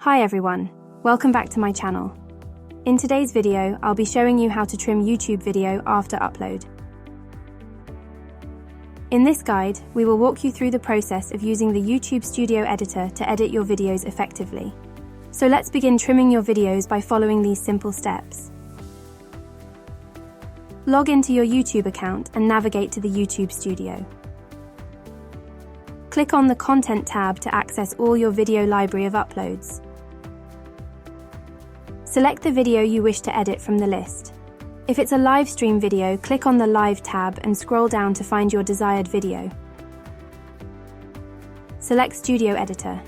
Hi everyone, welcome back to my channel. In today's video, I'll be showing you how to trim YouTube video after upload. In this guide, we will walk you through the process of using the YouTube Studio Editor to edit your videos effectively. So let's begin trimming your videos by following these simple steps. Log into your YouTube account and navigate to the YouTube Studio. Click on the Content tab to access all your video library of uploads. Select the video you wish to edit from the list. If it's a live stream video, click on the Live tab and scroll down to find your desired video. Select Studio Editor.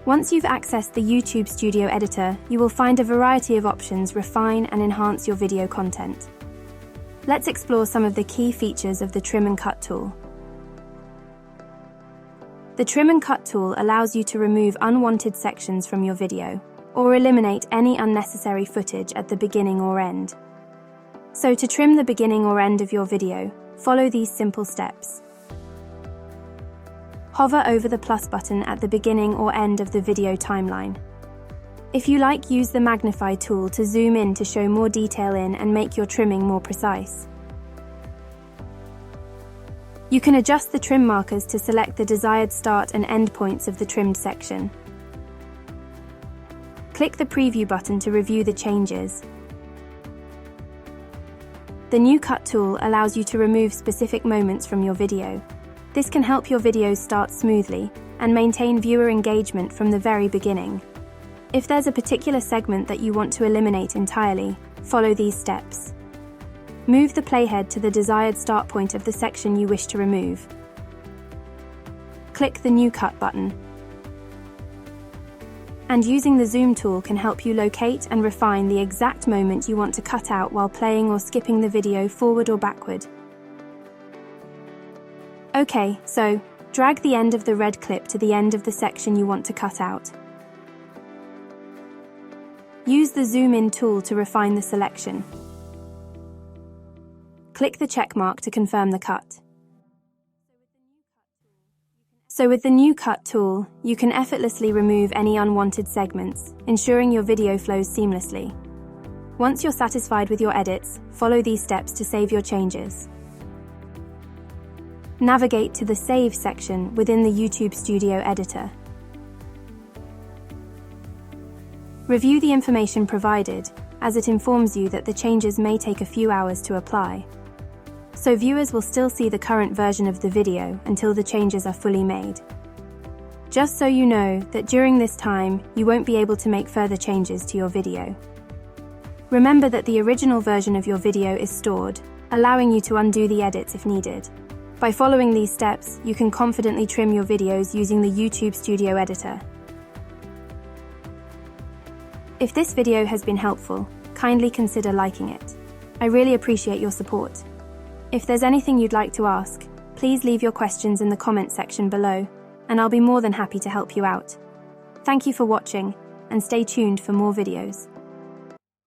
Once you've accessed the YouTube Studio Editor, you will find a variety of options refine and enhance your video content. Let's explore some of the key features of the Trim and Cut tool. The Trim and Cut tool allows you to remove unwanted sections from your video, or eliminate any unnecessary footage at the beginning or end. So to trim the beginning or end of your video, follow these simple steps. Hover over the plus button at the beginning or end of the video timeline. If you like, use the magnify tool to zoom in to show more detail in and make your trimming more precise. You can adjust the trim markers to select the desired start and end points of the trimmed section. Click the preview button to review the changes. The new Cut tool allows you to remove specific moments from your video. This can help your videos start smoothly and maintain viewer engagement from the very beginning. If there's a particular segment that you want to eliminate entirely, follow these steps. Move the playhead to the desired start point of the section you wish to remove. Click the New Cut button. And using the Zoom tool can help you locate and refine the exact moment you want to cut out while playing or skipping the video forward or backward. Okay, so drag the end of the red clip to the end of the section you want to cut out. Use the Zoom In tool to refine the selection. Click the check mark to confirm the cut. So with the new Cut tool, you can effortlessly remove any unwanted segments, ensuring your video flows seamlessly. Once you're satisfied with your edits, follow these steps to save your changes. Navigate to the Save section within the YouTube Studio Editor. Review the information provided, as it informs you that the changes may take a few hours to apply. So viewers will still see the current version of the video until the changes are fully made. Just so you know that during this time, you won't be able to make further changes to your video. Remember that the original version of your video is stored, allowing you to undo the edits if needed. By following these steps, you can confidently trim your videos using the YouTube Studio Editor. If this video has been helpful, kindly consider liking it. I really appreciate your support. If there's anything you'd like to ask, please leave your questions in the comment section below, and I'll be more than happy to help you out. Thank you for watching, and stay tuned for more videos.